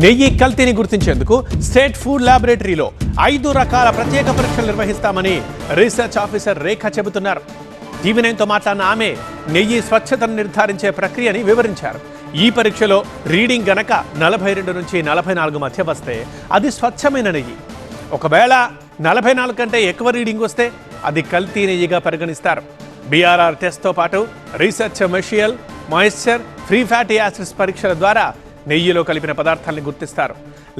నెయ్యి కల్తీని గుర్తించేందుకు state food ల్యాబొరేటరీలో 5 రకాల ప్రత్యేక పరీక్షలు నిర్వహిస్తామని రీసెర్చ్ ఆఫీసర్ రేఖ చెబుతున్నారు. టీవీ9తో మాట్లాడిన ఆమె నెయ్యి స్వచ్ఛతను నిర్ధారించే ప్రక్రియని వివరించారు. ఈ పరీక్షలో రీడింగ్ గనక 42 నుంచి 44 మధ్య వస్తే అది స్వచ్ఛమైన నెయ్యి. ఒకవేళ 44 కంటే ఎక్కువ రీడింగ్ వస్తే అది కల్తీ నెయ్యిగా పరిగణిస్తారు. BRR టెస్ట్తో పాటు రీసెర్చ్ మెషియల్, మాయిశ్చర్, ఫ్రీ ఫ్యాటీ యాసిడ్స్ పరీక్షల ద్వారా నెయ్యిలో కలిపిన పదార్థాలను గుర్తిస్తారు.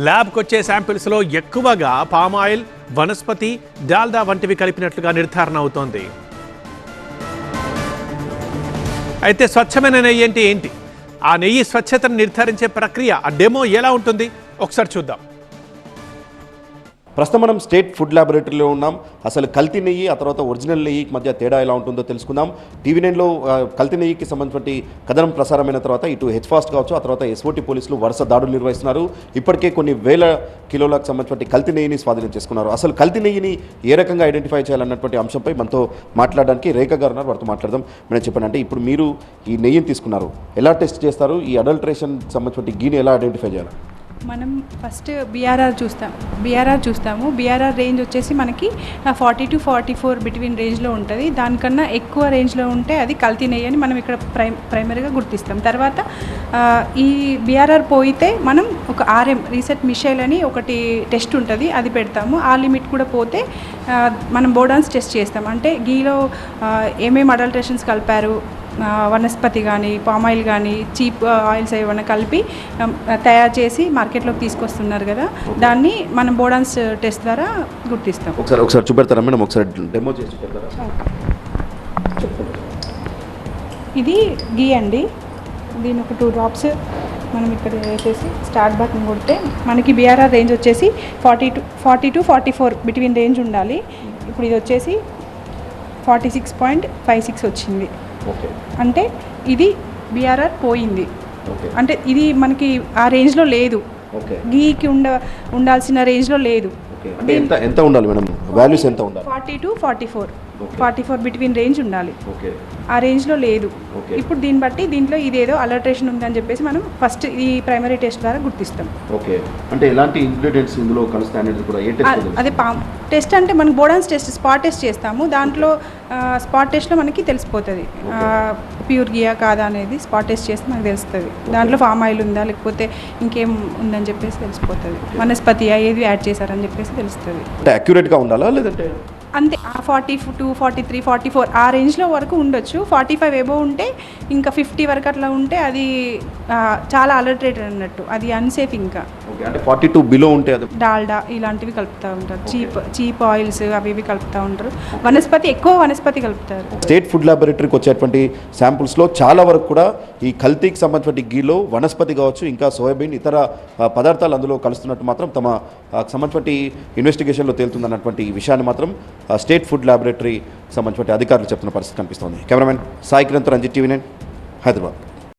ల్యాబ్కి వచ్చే శాంపిల్స్లో ఎక్కువగా పామాయిల్, వనస్పతి, డాల్డా వంటివి కలిపినట్లుగా నిర్ధారణ అవుతోంది. అయితే స్వచ్ఛమైన నెయ్యి అంటే ఏంటి? ఆ నెయ్యి స్వచ్ఛతను నిర్ధారించే ప్రక్రియ, ఆ డెమో ఎలా ఉంటుంది ఒకసారి చూద్దాం. ప్రస్తుతం మనం స్టేట్ ఫుడ్ ల్యాబొరేటరీలో ఉన్నాం. అసలు కల్తీ నెయ్యి ఆ తర్వాత ఒరిజినల్ నెయ్యి మధ్య తేడా ఎలా ఉంటుందో తెలుసుకుందాం. టీవీ9లో కల్తీ నెయ్యికి సంబంధించిన కథనం ప్రసారమైన తర్వాత ఇటు హెచ్ఫాస్ట్ కావచ్చు, ఆ తర్వాత SOT పోలీసులు వరుస దాడులు నిర్వహిస్తున్నారు. ఇప్పటికే కొన్ని వేల కిలోలకు సంబంధించిన కల్తీ నెయ్యిని స్వాధీనం చేసుకున్నారు. అసలు కల్తీ నెయ్యిని ఏ రకంగా ఐడెంటిఫై చేయాలన్నటువంటి అంశంపై మనతో మాట్లాడడానికి రేఖ గారు ఉన్నారు. వారితో మాట్లాడదాం. మేము చెప్పండి, అంటే ఇప్పుడు మీరు ఈ నెయ్యిని తీసుకున్నారు, ఎలా టెస్ట్ చేస్తారు? ఈ అడల్ట్రేషన్ సంబంధించిన గీని ఎలా ఐడెంటిఫై చేయాలి? మనం ఫస్ట్ BRR చూస్తాము. BRR రేంజ్ వచ్చేసి మనకి 40 to 44 బిట్వీన్ రేంజ్లో ఉంటుంది. దానికన్నా ఎక్కువ రేంజ్లో ఉంటే అది కల్తీ నెయ్యి అని మనం ఇక్కడ ప్రైమరీగా గుర్తిస్తాం. తర్వాత ఈ BRR పోయితే మనం ఒక RM రీసెట్ మిషైల్ అని ఒకటి టెస్ట్ ఉంటుంది, అది పెడతాము. ఆ లిమిట్ కూడా పోతే మనం బోడాన్స్ టెస్ట్ చేస్తాం. అంటే గీలో ఏమేమి అడల్ట్రేషన్స్ కలిపారు, వనస్పతి కానీ, పామాయిల్ కానీ, చీప్ ఆయిల్స్ ఏమైనా కలిపి తయారు చేసి మార్కెట్లోకి తీసుకొస్తున్నారు కదా, దాన్ని మనం బోడాన్స్ టెస్ట్ ద్వారా గుర్తిస్తాం. ఒకసారి చూపెడతారా మేడం? ఒకసారి డెమో చేసి చూపెడతారా? ఇది గీ అండి. దీని ఒక 2 డ్రాప్స్ మనం ఇక్కడ వేసేసి స్టార్ట్ బటన్ కొడితే మనకి BRR రేంజ్ వచ్చేసి 40 to 44 బిట్వీన్ రేంజ్ ఉండాలి. ఇప్పుడు ఇది వచ్చేసి 46.56 వచ్చింది. అంటే ఇది BRR పోయింది. అంటే ఇది మనకి ఆ రేంజ్లో లేదు, గీకి ఉండాల్సిన రేంజ్లో లేదు. ఎంత ఉండాలి మేడం? వాల్యూస్ ఎంత ఉండాలి? 40 to 44 బిట్వీన్ రేంజ్ ఉండాలి. ఆ రేంజ్లో లేదు. ఇప్పుడు దీన్ని బట్టి దీంట్లో ఇదేదో అలర్ట్రేషన్ ఉందని చెప్పేసి మనం ఫస్ట్ ఈ ప్రైమరీ టెస్ట్ ద్వారా గుర్తిస్తాం. ఓకే, అంటే ఎలాంటి ఇంగ్రీడియంట్స్ ఇందులో కలుస్తాయనేది కూడా ఏ టెస్ట్? అదే టెస్ట్ అంటే మనకు బోడాన్స్ టెస్ట్, స్పాట్ టెస్ట్ చేస్తాము. దాంట్లో స్పాట్ టెస్ట్లో మనకి తెలిసిపోతుంది ప్యూర్ గియా కాదా అనేది. స్పాట్ టెస్ట్ చేస్తే మనకు తెలుస్తుంది దాంట్లో ఫామ్ ఆయిల్ ఉందా లేకపోతే ఇంకేం ఉందని చెప్పేసి తెలిసిపోతుంది. వనస్పతి ఏది యాడ్ చేశారని చెప్పేసి తెలుస్తుంది. అంటే అక్యురేట్గా ఉండాలా లేదంటే అంతే? 42, 43, 44 ఆ రేంజ్లో వరకు ఉండొచ్చు. 45 ఎబో ఉంటే, ఇంకా 50 వరకు అట్లా ఉంటే అది చాలా అలర్టరేటెడ్ అన్నట్టు, అది అన్సేఫ్. ఇంకా అంటే 42 బిలో ఉంటే డాల్డా ఇలాంటివి కలుపుతూ ఉంటారు, చీప్ ఆయిల్స్ అవి ఇవి కలుపుతూ ఉంటారు. ఎక్కువ వనస్పతి కలుపుతారు. స్టేట్ ఫుడ్ ల్యాబొరేటరీకి వచ్చేటువంటి శాంపుల్స్లో చాలా వరకు కూడా ఈ కల్తీకి సంబంధించిన గీలో వనస్పతి కావచ్చు, ఇంకా సోయాబీన్, ఇతర పదార్థాలు అందులో కలుస్తున్నట్టు మాత్రం తమ సంబంధించిన ఇన్వెస్టిగేషన్లో తేలుతుందన్నటువంటి విషయాన్ని మాత్రం స్టేట్ ఫుడ్ ల్యాబొరేటరీ సంబంధించిన అధికారులు చెప్తున్న పరిస్థితి కనిపిస్తోంది. కెమెరామెన్ సాయి కిరణ్తో రంజిత్, టీవీ9 హైదరాబాద్.